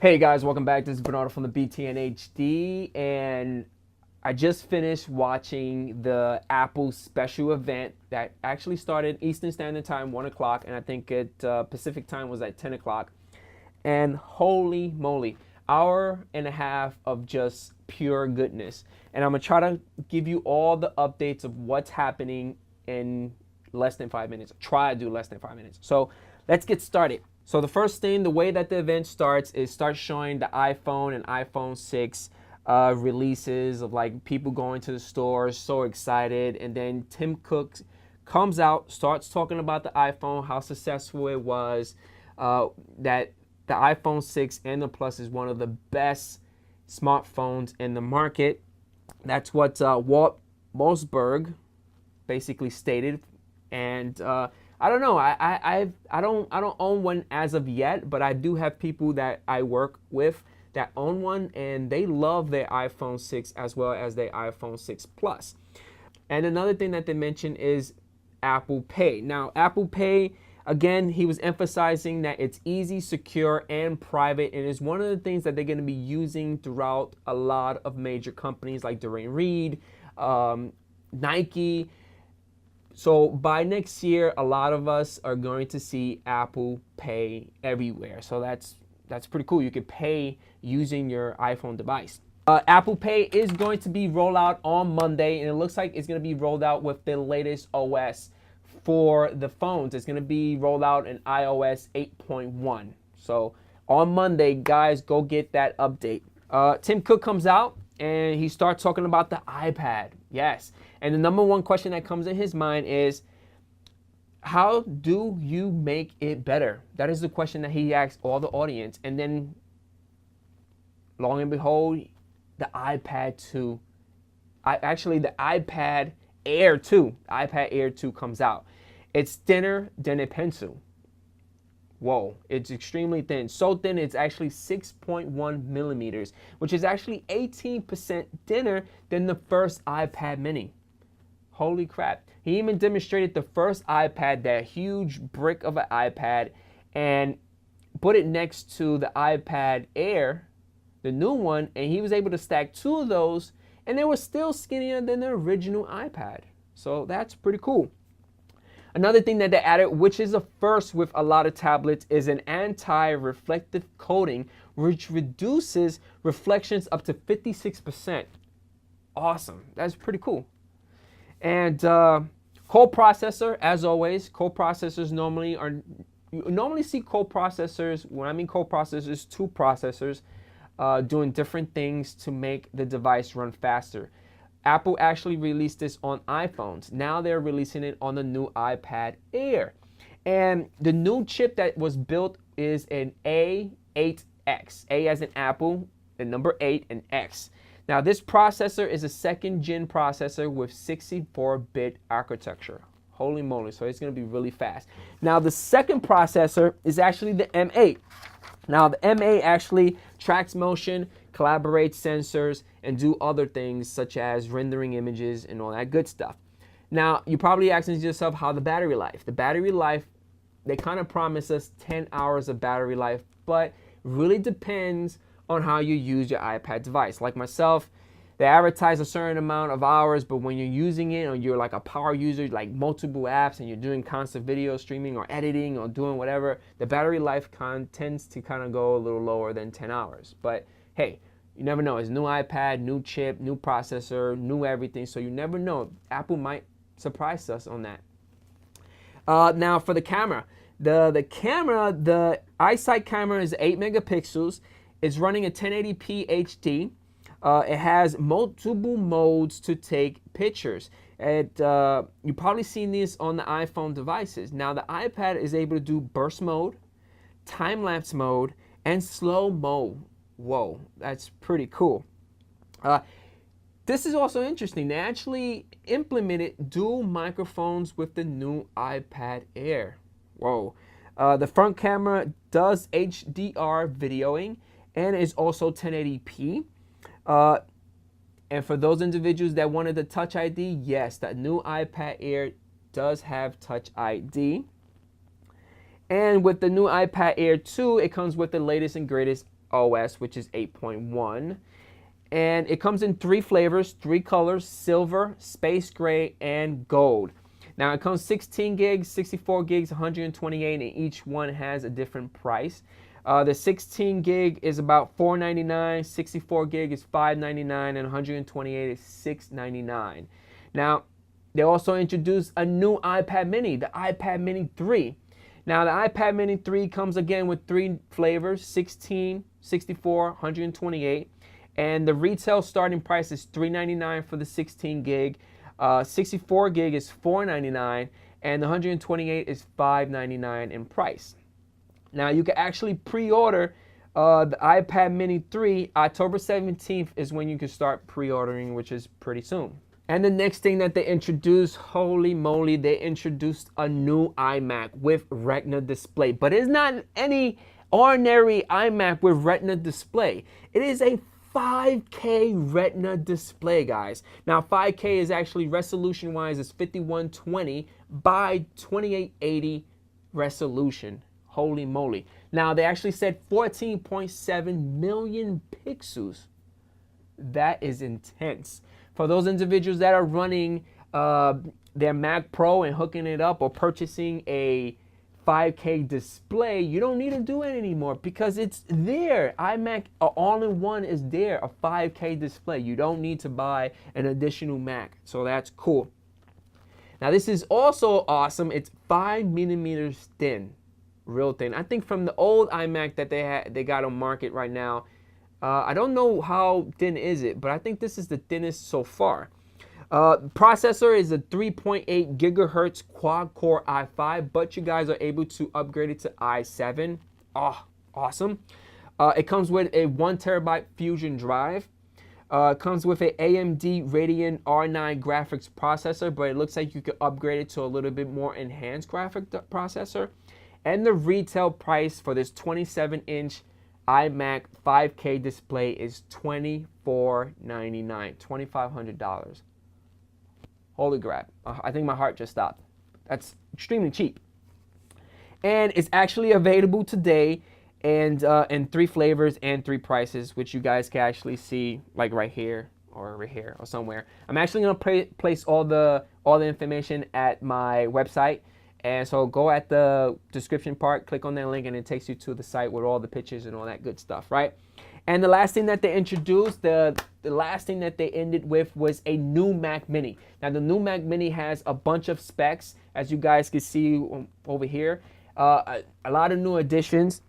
Hey guys, welcome back. This is Bernardo from the BTNHD, and I just finished watching the Apple special event that actually started Eastern Standard Time, 1 o'clock, and I think Pacific Time was at 10 o'clock. And holy moly, hour and a half of just pure goodness. And I'm going to try to give you all the updates of what's happening in less than 5 minutes. Try to do less than 5 minutes. So let's get started. So the first thing, the way that the event starts is start showing the iPhone and iPhone 6 releases of like people going to the stores, so excited. And then Tim Cook comes out, starts talking about the iPhone, how successful it was, that the iPhone 6 and the Plus is one of the best smartphones in the market. That's what Walt Mossberg basically stated. And I don't know. I don't own one as of yet, but I do have people that I work with that own one, and they love their iPhone 6 as well as their iPhone 6 Plus. And another thing that they mentioned is Apple Pay. Now, Apple Pay, again, he was emphasizing that it's easy, secure, and private, and it's one of the things that they're going to be using throughout a lot of major companies like Dwayne Reed, Nike. So by next year, a lot of us are going to see Apple Pay everywhere. So that's pretty cool. You can pay using your iPhone device. Apple Pay is going to be rolled out on Monday, and it looks like it's going to be rolled out with the latest OS for the phones. It's going to be rolled out in iOS 8.1. So on Monday, guys, go get that update. Tim Cook comes out and he starts talking about the iPad. Yes. And the number one question that comes in his mind is, how do you make it better? That is the question that he asks all the audience. And then, long and behold, the iPad 2, actually the iPad Air 2, iPad Air 2 comes out. It's thinner than a pencil. Whoa, it's extremely thin. So thin, it's actually 6.1 millimeters, which is actually 18% thinner than the first iPad mini. Holy crap. He even demonstrated the first iPad, that huge brick of an iPad, and put it next to the iPad Air, the new one, and he was able to stack two of those, and they were still skinnier than the original iPad. So that's pretty cool. Another thing that they added, which is a first with a lot of tablets, is an anti-reflective coating, which reduces reflections up to 56%. Awesome. That's pretty cool. And co-processor, as always, co-processors you normally see co-processors, when I mean co-processors, two processors doing different things to make the device run faster. Apple actually released this on iPhones. Now they're releasing it on the new iPad Air. And the new chip that was built is an A8X. A as in Apple, the number 8, and X. Now this processor is a second gen processor with 64-bit architecture. Holy moly, so it's going to be really fast. Now the second processor is actually the M8. Now the M8 actually tracks motion, collaborates sensors, and do other things such as rendering images and all that good stuff. Now you're probably asking yourself, how the battery life? The battery life, they kind of promise us 10 hours of battery life, but really depends on how you use your iPad device. Like myself, they advertise a certain amount of hours, but when you're using it, or you're like a power user, like multiple apps, and you're doing constant video streaming or editing or doing whatever, the battery life tends to kind of go a little lower than 10 hours. But hey, you never know. It's new iPad, new chip, new processor, new everything. So you never know. Apple might surprise us on that. Now for the camera. The camera, the iSight camera is 8 megapixels. It's running a 1080p HD. It has multiple modes to take pictures. You've probably seen this on the iPhone devices. Now the iPad is able to do burst mode, time-lapse mode, and slow mode. Whoa, that's pretty cool. This is also interesting. They actually implemented dual microphones with the new iPad Air. Whoa. The front camera does HDR videoing and is also 1080p. And for those individuals that wanted the Touch ID, yes, that new iPad Air does have Touch ID. And with the new iPad Air 2, it comes with the latest and greatest OS, which is 8.1. And it comes in 3 flavors, 3 colors: silver, space gray, and gold. Now it comes 16 gigs, 64 gigs, 128, and each one has a different price. The 16 gig is about $499, 64 gig is $599, and 128 is $699. Now, they also introduced a new iPad mini, the iPad mini 3. Now, the iPad mini 3 comes again with 3 flavors, 16, 64, 128. And the retail starting price is $399 for the 16 gig. 64 gig is $499, and the 128 is $599 in price. Now, you can actually pre-order the iPad mini 3. October 17th is when you can start pre-ordering, which is pretty soon. And the next thing that they introduced, holy moly, they introduced a new iMac with Retina display. But it's not any ordinary iMac with Retina display. It is a 5K Retina display, guys. Now, 5K is actually resolution-wise is 5120 by 2880 resolution. Holy moly. Now, they actually said 14.7 million pixels. That is intense. For those individuals that are running their Mac Pro and hooking it up or purchasing a 5K display, you don't need to do it anymore because it's there. iMac all-in-one is there, a 5K display. You don't need to buy an additional Mac, so that's cool. Now, this is also awesome. It's 5 millimeters thin, real thin. I think from the old iMac that they got on market right now, I don't know how thin is it, but I think this is the thinnest so far. Processor is a 3.8 gigahertz quad-core i5, but you guys are able to upgrade it to i7. Oh, awesome. It comes with a 1 terabyte Fusion drive. It comes with a AMD Radeon R9 graphics processor, but it looks like you could upgrade it to a little bit more enhanced graphic processor. And the retail price for this 27-inch iMac 5K display is $2,499, $2,500. Holy crap. I think my heart just stopped. That's extremely cheap. And it's actually available today and in 3 flavors and 3 prices, which you guys can actually see like right here or right here or somewhere. I'm actually going to place all the information at my website. And so go at the description part, click on that link, and it takes you to the site with all the pictures and all that good stuff, right? And the last thing that they introduced, the last thing that they ended with was a new Mac Mini. Now, the new Mac Mini has a bunch of specs, as you guys can see over here. A lot of new additions,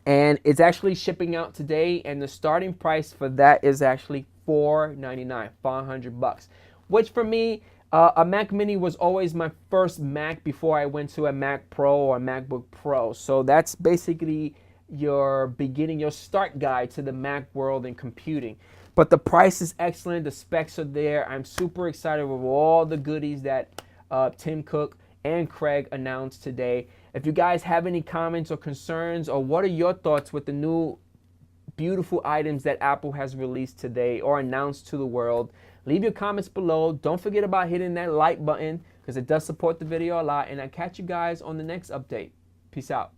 and it's actually shipping out today, and the starting price for that is actually $499, $500, which for me, a Mac Mini was always my first Mac before I went to a Mac Pro or a MacBook Pro. So that's basically your beginning, your start guide to the Mac world and computing. But the price is excellent. The specs are there. I'm super excited with all the goodies that Tim Cook and Craig announced today. If you guys have any comments or concerns, or what are your thoughts with the new beautiful items that Apple has released today or announced to the world, leave your comments below. Don't forget about hitting that like button because it does support the video a lot. And I'll catch you guys on the next update. Peace out.